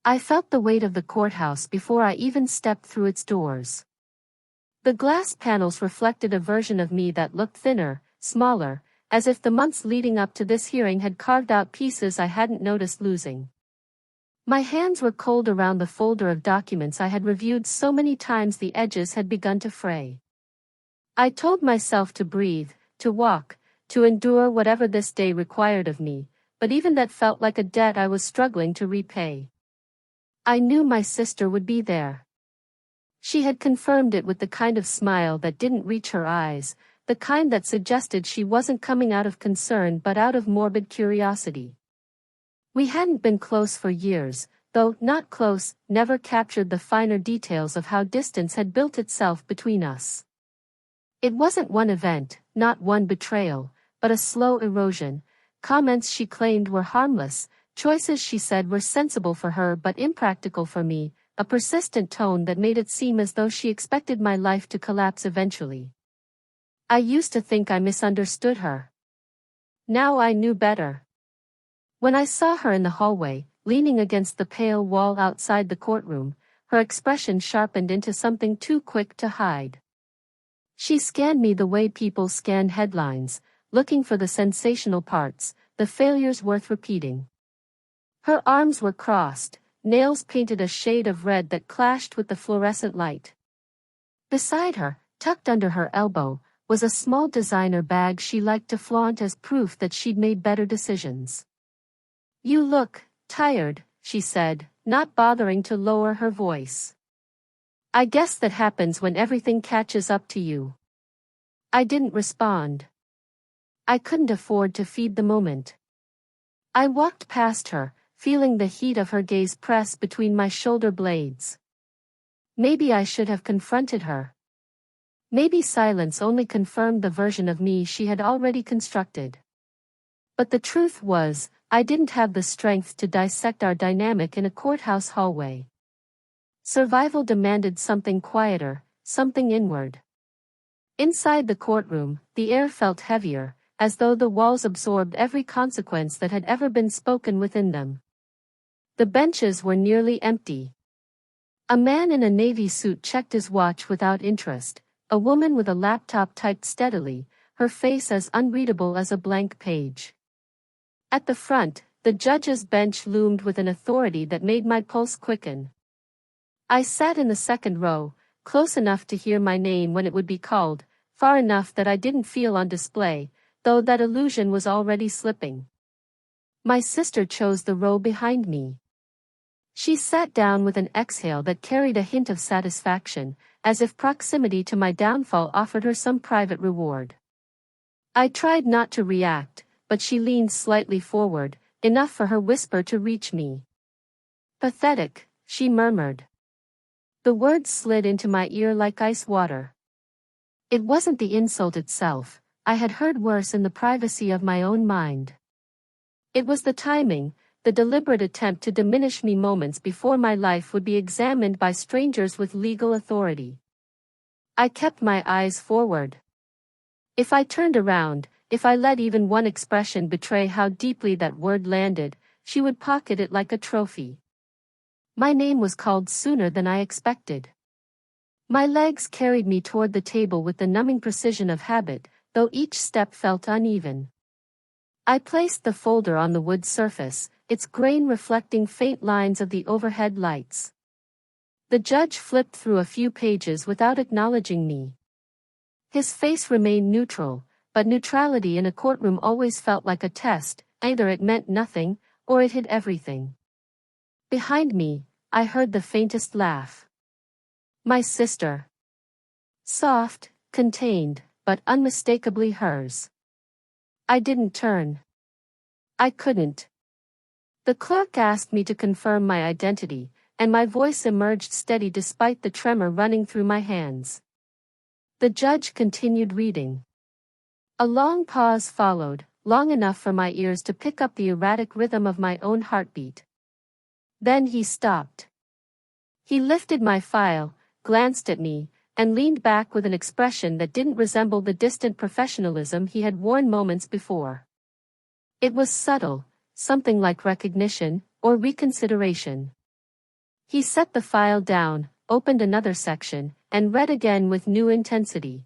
I felt the weight of the courthouse before I even stepped through its doors. The glass panels reflected a version of me that looked thinner, smaller, as if the months leading up to this hearing had carved out pieces I hadn't noticed losing. My hands were cold around the folder of documents I had reviewed so many times the edges had begun to fray. I told myself to breathe, to walk, to endure whatever this day required of me, but even that felt like a debt I was struggling to repay. I knew my sister would be there. She had confirmed it with the kind of smile that didn't reach her eyes, the kind that suggested she wasn't coming out of concern but out of morbid curiosity. We hadn't been close for years, though not close, never captured the finer details of how distance had built itself between us. It wasn't one event, not one betrayal, but a slow erosion. Comments she claimed were harmless, choices she said were sensible for her but impractical for me, a persistent tone that made it seem as though she expected my life to collapse eventually. I used to think I misunderstood her. Now I knew better. When I saw her in the hallway, leaning against the pale wall outside the courtroom, her expression sharpened into something too quick to hide. She scanned me the way people scan headlines, looking for the sensational parts, the failures worth repeating. Her arms were crossed, nails painted a shade of red that clashed with the fluorescent light. Beside her, tucked under her elbow, was a small designer bag she liked to flaunt as proof that she'd made better decisions. "You look tired," she said, not bothering to lower her voice. "I guess that happens when everything catches up to you." I didn't respond. I couldn't afford to feed the moment. I walked past her, feeling the heat of her gaze press between my shoulder blades. Maybe I should have confronted her. Maybe silence only confirmed the version of me she had already constructed. But the truth was, I didn't have the strength to dissect our dynamic in a courthouse hallway. Survival demanded something quieter, something inward. Inside the courtroom, the air felt heavier, as though the walls absorbed every consequence that had ever been spoken within them. The benches were nearly empty. A man in a navy suit checked his watch without interest, a woman with a laptop typed steadily, her face as unreadable as a blank page. At the front, the judge's bench loomed with an authority that made my pulse quicken. I sat in the second row, close enough to hear my name when it would be called, far enough that I didn't feel on display, though that illusion was already slipping. My sister chose the row behind me. She sat down with an exhale that carried a hint of satisfaction, as if proximity to my downfall offered her some private reward. I tried not to react, but she leaned slightly forward, enough for her whisper to reach me. "Pathetic," she murmured. The words slid into my ear like ice water. It wasn't the insult itself, I had heard worse in the privacy of my own mind. It was the timing, the deliberate attempt to diminish me moments before my life would be examined by strangers with legal authority. I kept my eyes forward. If I turned around, if I let even one expression betray how deeply that word landed, she would pocket it like a trophy. My name was called sooner than I expected. My legs carried me toward the table with the numbing precision of habit, though each step felt uneven. I placed the folder on the wood surface, its grain reflecting faint lines of the overhead lights. The judge flipped through a few pages without acknowledging me. His face remained neutral, but neutrality in a courtroom always felt like a test, either it meant nothing, or it hid everything. Behind me, I heard the faintest laugh. My sister. Soft, contained, but unmistakably hers. I didn't turn. I couldn't. The clerk asked me to confirm my identity, and my voice emerged steady despite the tremor running through my hands. The judge continued reading. A long pause followed, long enough for my ears to pick up the erratic rhythm of my own heartbeat. Then he stopped. He lifted my file, glanced at me, and leaned back with an expression that didn't resemble the distant professionalism he had worn moments before. It was subtle, something like recognition, or reconsideration. He set the file down, opened another section, and read again with new intensity.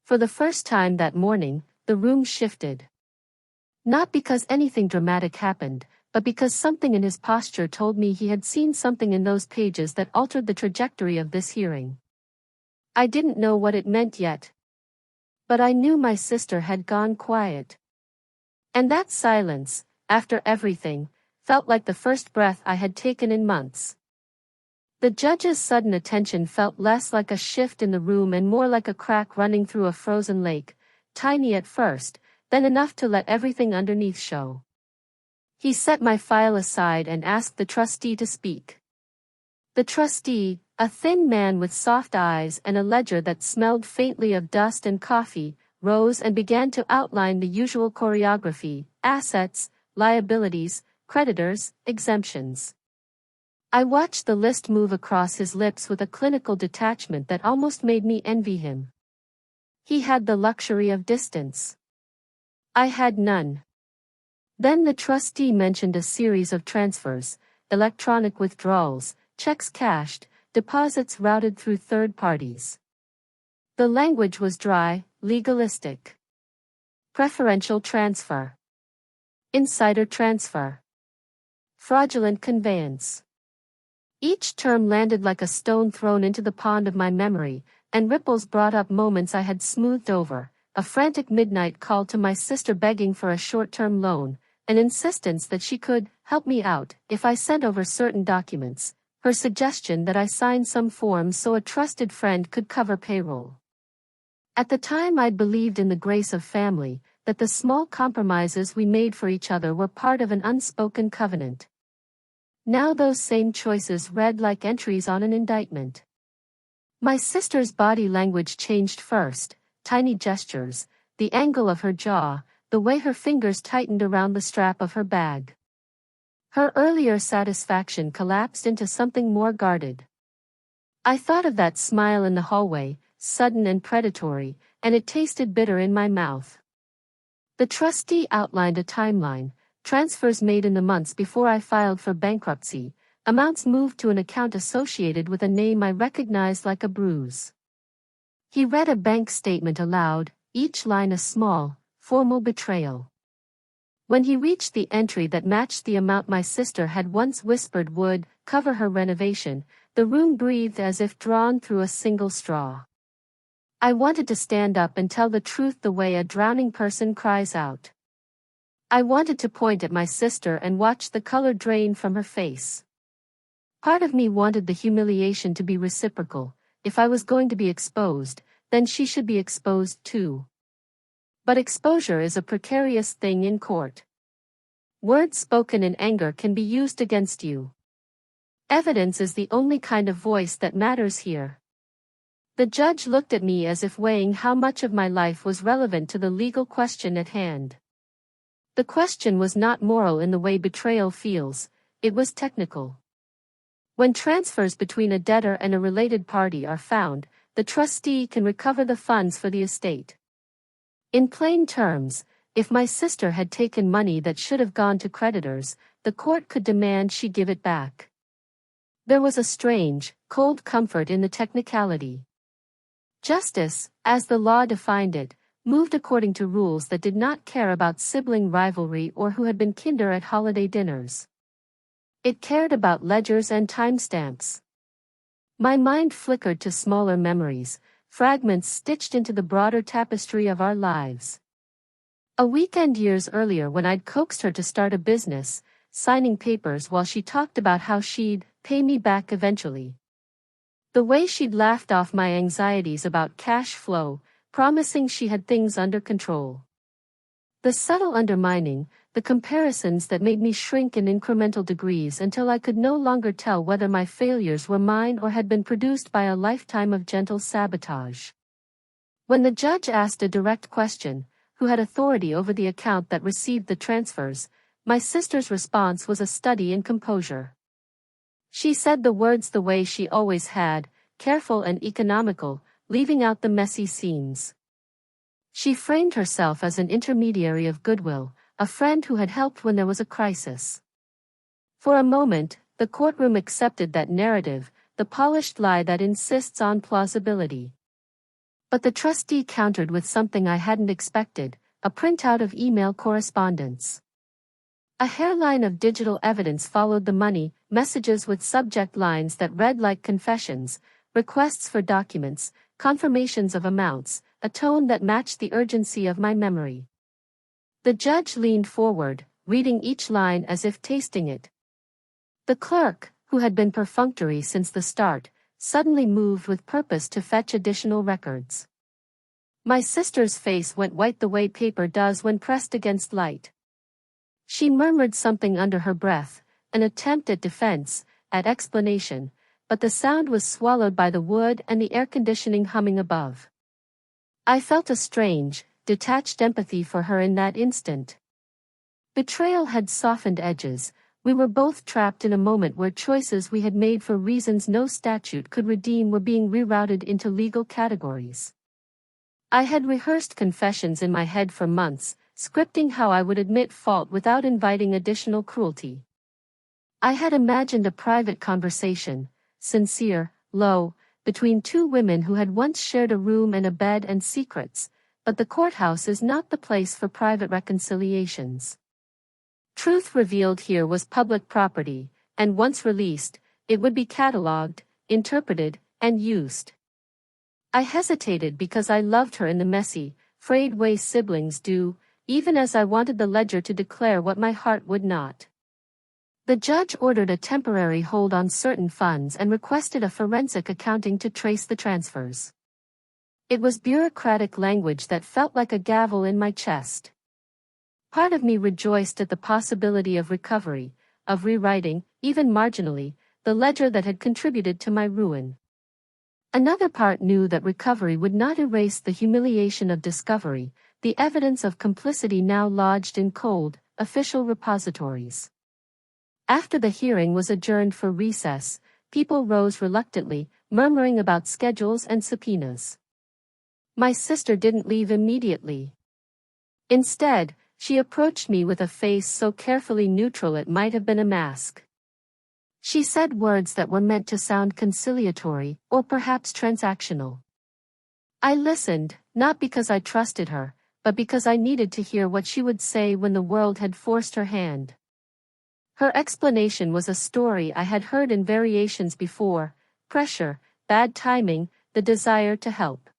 For the first time that morning, the room shifted. Not because anything dramatic happened, but because something in his posture told me he had seen something in those pages that altered the trajectory of this hearing. I didn't know what it meant yet. But I knew my sister had gone quiet. And that silence, after everything, felt like the first breath I had taken in months. The judge's sudden attention felt less like a shift in the room and more like a crack running through a frozen lake, tiny at first, then enough to let everything underneath show. He set my file aside and asked the trustee to speak. The trustee, a thin man with soft eyes and a ledger that smelled faintly of dust and coffee, rose and began to outline the usual choreography: assets, liabilities, creditors, exemptions. I watched the list move across his lips with a clinical detachment that almost made me envy him. He had the luxury of distance. I had none. Then the trustee mentioned a series of transfers, electronic withdrawals, checks cashed, deposits routed through third parties. The language was dry, legalistic. Preferential transfer. Insider transfer. Fraudulent conveyance. Each term landed like a stone thrown into the pond of my memory, and ripples brought up moments I had smoothed over: a frantic midnight call to my sister begging for a short-term loan, an insistence that she could help me out if I sent over certain documents, her suggestion that I sign some forms so a trusted friend could cover payroll. At the time I'd believed in the grace of family, that the small compromises we made for each other were part of an unspoken covenant. Now those same choices read like entries on an indictment. My sister's body language changed first: tiny gestures, the angle of her jaw, the way her fingers tightened around the strap of her bag. Her earlier satisfaction collapsed into something more guarded. I thought of that smile in the hallway, sudden and predatory, and it tasted bitter in my mouth. The trustee outlined a timeline: transfers made in the months before I filed for bankruptcy, amounts moved to an account associated with a name I recognized like a bruise. He read a bank statement aloud, each line a small, formal betrayal. When he reached the entry that matched the amount my sister had once whispered would cover her renovation, the room breathed as if drawn through a single straw. I wanted to stand up and tell the truth the way a drowning person cries out. I wanted to point at my sister and watch the color drain from her face. Part of me wanted the humiliation to be reciprocal: if I was going to be exposed, then she should be exposed too. But exposure is a precarious thing in court. Words spoken in anger can be used against you. Evidence is the only kind of voice that matters here. The judge looked at me as if weighing how much of my life was relevant to the legal question at hand. The question was not moral in the way betrayal feels, it was technical. When transfers between a debtor and a related party are found, the trustee can recover the funds for the estate. In plain terms, if my sister had taken money that should have gone to creditors, the court could demand she give it back. There was a strange, cold comfort in the technicality. Justice, as the law defined it, moved according to rules that did not care about sibling rivalry or who had been kinder at holiday dinners. It cared about ledgers and timestamps. My mind flickered to smaller memories, fragments stitched into the broader tapestry of our lives. A weekend years earlier when I'd coaxed her to start a business, signing papers while she talked about how she'd pay me back eventually. The way she'd laughed off my anxieties about cash flow, promising she had things under control. The subtle undermining, the comparisons that made me shrink in incremental degrees until I could no longer tell whether my failures were mine or had been produced by a lifetime of gentle sabotage. When the judge asked a direct question, who had authority over the account that received the transfers, my sister's response was a study in composure. She said the words the way she always had, careful and economical, leaving out the messy seams. She framed herself as an intermediary of goodwill, a friend who had helped when there was a crisis. For a moment, the courtroom accepted that narrative, the polished lie that insists on plausibility. But the trustee countered with something I hadn't expected, a printout of email correspondence. A hairline of digital evidence followed the money, messages with subject lines that read like confessions, requests for documents, confirmations of amounts, a tone that matched the urgency of my memory. The judge leaned forward, reading each line as if tasting it. The clerk, who had been perfunctory since the start, suddenly moved with purpose to fetch additional records. My sister's face went white the way paper does when pressed against light. She murmured something under her breath, an attempt at defense, at explanation, but the sound was swallowed by the wood and the air conditioning humming above. I felt a strange, detached empathy for her in that instant. Betrayal had softened edges. We were both trapped in a moment where choices we had made for reasons no statute could redeem were being rerouted into legal categories. I had rehearsed confessions in my head for months, scripting how I would admit fault without inviting additional cruelty. I had imagined a private conversation, sincere, low, between two women who had once shared a room and a bed and secrets, but the courthouse is not the place for private reconciliations. Truth revealed here was public property, and once released, it would be catalogued, interpreted, and used. I hesitated because I loved her in the messy, frayed way siblings do, even as I wanted the ledger to declare what my heart would not. The judge ordered a temporary hold on certain funds and requested a forensic accounting to trace the transfers. It was bureaucratic language that felt like a gavel in my chest. Part of me rejoiced at the possibility of recovery, of rewriting, even marginally, the ledger that had contributed to my ruin. Another part knew that recovery would not erase the humiliation of discovery, the evidence of complicity now lodged in cold, official repositories. After the hearing was adjourned for recess, people rose reluctantly, murmuring about schedules and subpoenas. My sister didn't leave immediately. Instead, she approached me with a face so carefully neutral it might have been a mask. She said words that were meant to sound conciliatory, or perhaps transactional. I listened, not because I trusted her, but because I needed to hear what she would say when the world had forced her hand. Her explanation was a story I had heard in variations before: pressure, bad timing, the desire to help.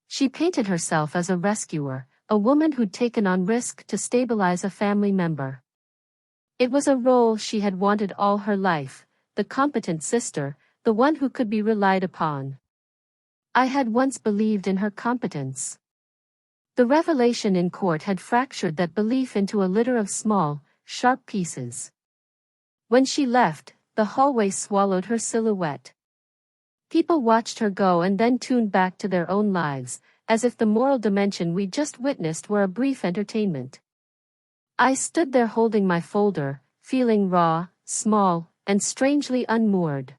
She painted herself as a rescuer, a woman who'd taken on risk to stabilize a family member. It was a role she had wanted all her life, the competent sister, the one who could be relied upon. I had once believed in her competence. The revelation in court had fractured that belief into a litter of small, sharp pieces. When she left, the hallway swallowed her silhouette. People watched her go and then tuned back to their own lives, as if the moral dimension we just witnessed were a brief entertainment. I stood there holding my folder, feeling raw, small, and strangely unmoored.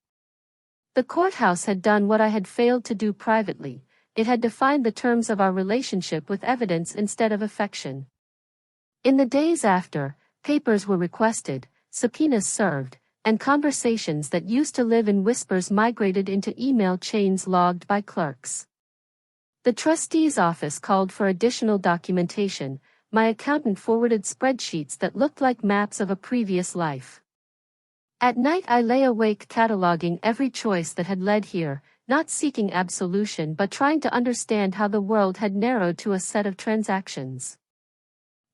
The courthouse had done what I had failed to do privately. It had defined the terms of our relationship with evidence instead of affection. In the days after, papers were requested, subpoenas served, and conversations that used to live in whispers migrated into email chains logged by clerks. The trustee's office called for additional documentation. My accountant forwarded spreadsheets that looked like maps of a previous life. At night I lay awake cataloging every choice that had led here, not seeking absolution but trying to understand how the world had narrowed to a set of transactions.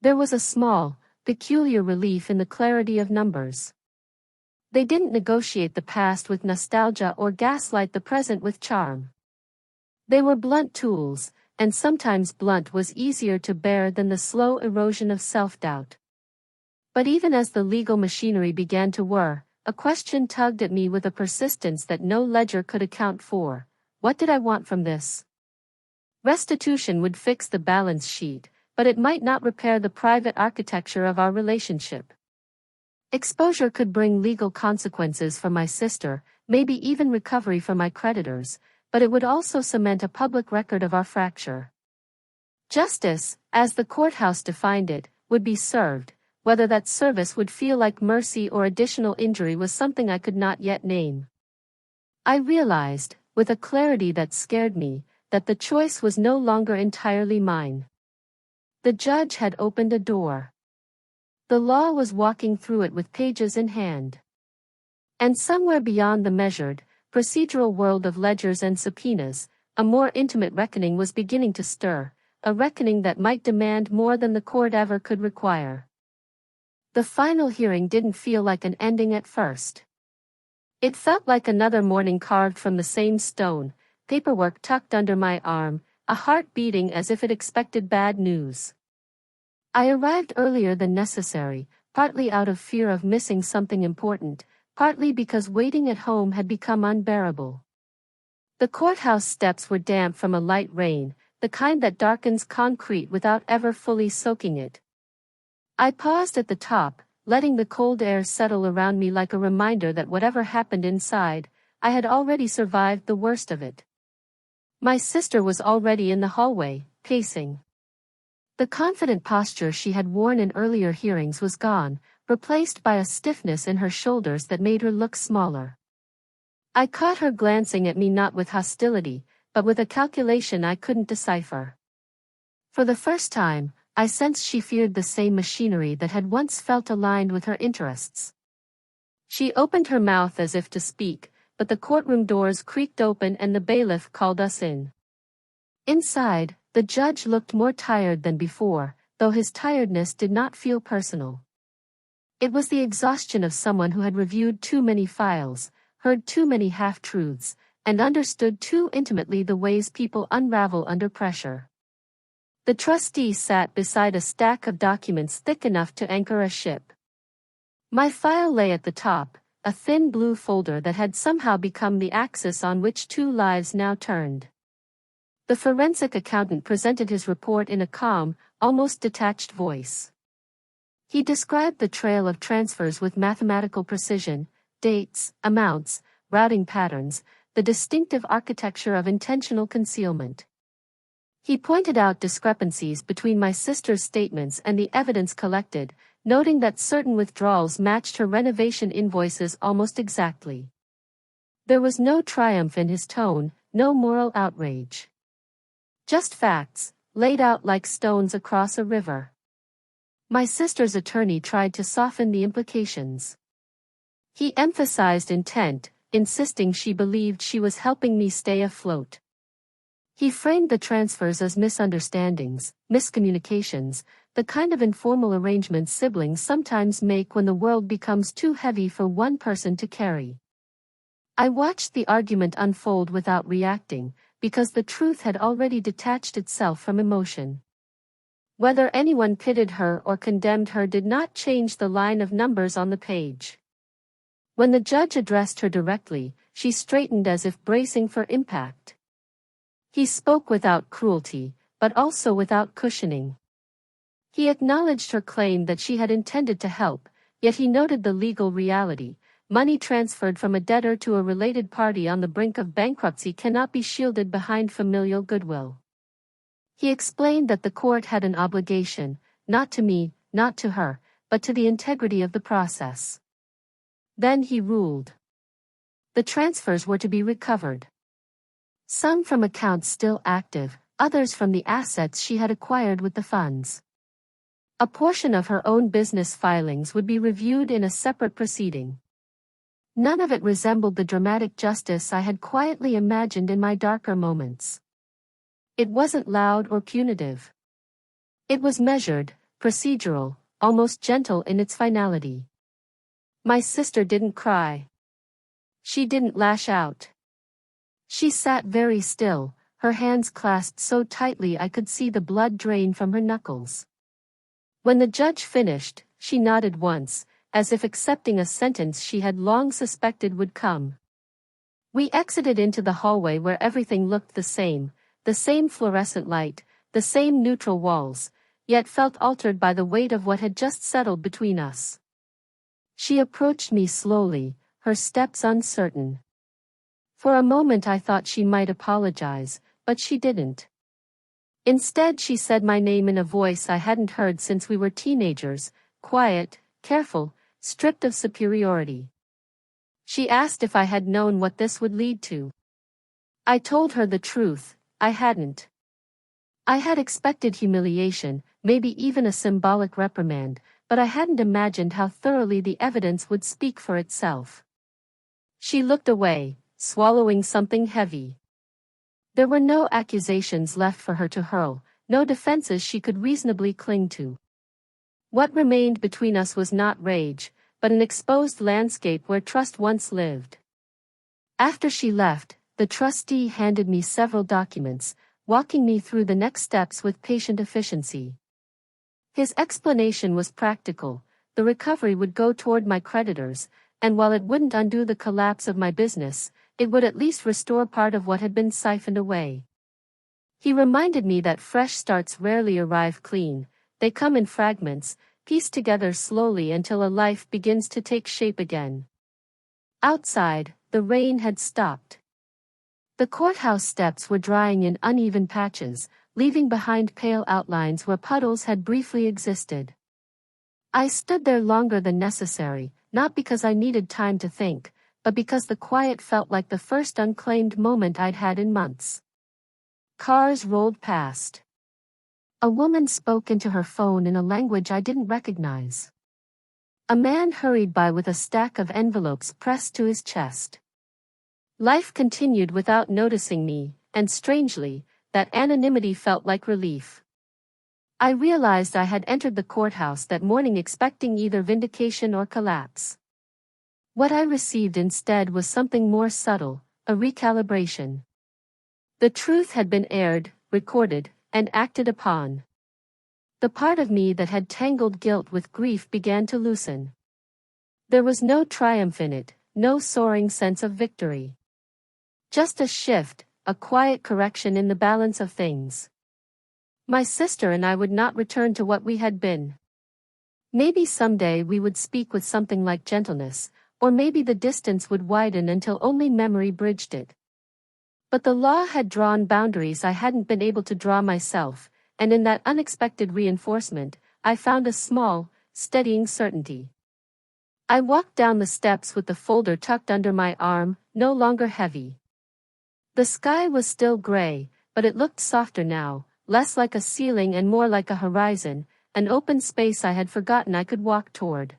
There was a small, peculiar relief in the clarity of numbers. They didn't negotiate the past with nostalgia or gaslight the present with charm. They were blunt tools, and sometimes blunt was easier to bear than the slow erosion of self-doubt. But even as the legal machinery began to whir, a question tugged at me with a persistence that no ledger could account for. What did I want from this? Restitution would fix the balance sheet, but it might not repair the private architecture of our relationship. Exposure could bring legal consequences for my sister, maybe even recovery for my creditors, but it would also cement a public record of our fracture. Justice, as the courthouse defined it, would be served, whether that service would feel like mercy or additional injury was something I could not yet name. I realized, with a clarity that scared me, that the choice was no longer entirely mine. The judge had opened a door. The law was walking through it with pages in hand. And somewhere beyond the measured, procedural world of ledgers and subpoenas, a more intimate reckoning was beginning to stir, a reckoning that might demand more than the court ever could require. The final hearing didn't feel like an ending at first. It felt like another morning carved from the same stone, paperwork tucked under my arm, a heart beating as if it expected bad news. I arrived earlier than necessary, partly out of fear of missing something important, partly because waiting at home had become unbearable. The courthouse steps were damp from a light rain, the kind that darkens concrete without ever fully soaking it. I paused at the top, letting the cold air settle around me like a reminder that whatever happened inside, I had already survived the worst of it. My sister was already in the hallway, pacing. The confident posture she had worn in earlier hearings was gone, replaced by a stiffness in her shoulders that made her look smaller. I caught her glancing at me not with hostility, but with a calculation I couldn't decipher. For the first time, I sensed she feared the same machinery that had once felt aligned with her interests. She opened her mouth as if to speak, but the courtroom doors creaked open and the bailiff called us in. Inside, the judge looked more tired than before, though his tiredness did not feel personal. It was the exhaustion of someone who had reviewed too many files, heard too many half-truths, and understood too intimately the ways people unravel under pressure. The trustee sat beside a stack of documents thick enough to anchor a ship. My file lay at the top, a thin blue folder that had somehow become the axis on which two lives now turned. The forensic accountant presented his report in a calm, almost detached voice. He described the trail of transfers with mathematical precision, dates, amounts, routing patterns, the distinctive architecture of intentional concealment. He pointed out discrepancies between my sister's statements and the evidence collected, noting that certain withdrawals matched her renovation invoices almost exactly. There was no triumph in his tone, no moral outrage. Just facts, laid out like stones across a river. My sister's attorney tried to soften the implications. He emphasized intent, insisting she believed she was helping me stay afloat. He framed the transfers as misunderstandings, miscommunications, the kind of informal arrangements siblings sometimes make when the world becomes too heavy for one person to carry. I watched the argument unfold without reacting, because the truth had already detached itself from emotion. Whether anyone pitied her or condemned her did not change the line of numbers on the page. When the judge addressed her directly, she straightened as if bracing for impact. He spoke without cruelty, but also without cushioning. He acknowledged her claim that she had intended to help, yet he noted the legal reality. Money transferred from a debtor to a related party on the brink of bankruptcy cannot be shielded behind familial goodwill. He explained that the court had an obligation, not to me, not to her, but to the integrity of the process. Then he ruled. The transfers were to be recovered. Some from accounts still active, others from the assets she had acquired with the funds. A portion of her own business filings would be reviewed in a separate proceeding. None of it resembled the dramatic justice I had quietly imagined in my darker moments. It wasn't loud or punitive. It was measured, procedural, almost gentle in its finality. My sister didn't cry. She didn't lash out. She sat very still, her hands clasped so tightly I could see the blood drain from her knuckles. When the judge finished, she nodded once, as if accepting a sentence she had long suspected would come. We exited into the hallway where everything looked the same fluorescent light, the same neutral walls, yet felt altered by the weight of what had just settled between us. She approached me slowly, her steps uncertain. For a moment I thought she might apologize, but she didn't. Instead she said my name in a voice I hadn't heard since we were teenagers, quiet, careful, stripped of superiority. She asked if I had known what this would lead to. I told her the truth, I hadn't. I had expected humiliation, maybe even a symbolic reprimand, but I hadn't imagined how thoroughly the evidence would speak for itself. She looked away, swallowing something heavy. There were no accusations left for her to hurl, no defenses she could reasonably cling to. What remained between us was not rage, but an exposed landscape where trust once lived. After she left, the trustee handed me several documents, walking me through the next steps with patient efficiency. His explanation was practical. The recovery would go toward my creditors, and while it wouldn't undo the collapse of my business, it would at least restore part of what had been siphoned away. He reminded me that fresh starts rarely arrive clean, they come in fragments, pieced together slowly until a life begins to take shape again. Outside, the rain had stopped. The courthouse steps were drying in uneven patches, leaving behind pale outlines where puddles had briefly existed. I stood there longer than necessary, not because I needed time to think, but because the quiet felt like the first unclaimed moment I'd had in months. Cars rolled past. A woman spoke into her phone in a language I didn't recognize. A man hurried by with a stack of envelopes pressed to his chest. Life continued without noticing me, and strangely, that anonymity felt like relief. I realized I had entered the courthouse that morning expecting either vindication or collapse. What I received instead was something more subtle, a recalibration. The truth had been aired, recorded, and acted upon. The part of me that had tangled guilt with grief began to loosen. There was no triumph in it, no soaring sense of victory. Just a shift, a quiet correction in the balance of things. My sister and I would not return to what we had been. Maybe someday we would speak with something like gentleness, or maybe the distance would widen until only memory bridged it. But the law had drawn boundaries I hadn't been able to draw myself, and in that unexpected reinforcement, I found a small, steadying certainty. I walked down the steps with the folder tucked under my arm, no longer heavy. The sky was still gray, but it looked softer now, less like a ceiling and more like a horizon, an open space I had forgotten I could walk toward.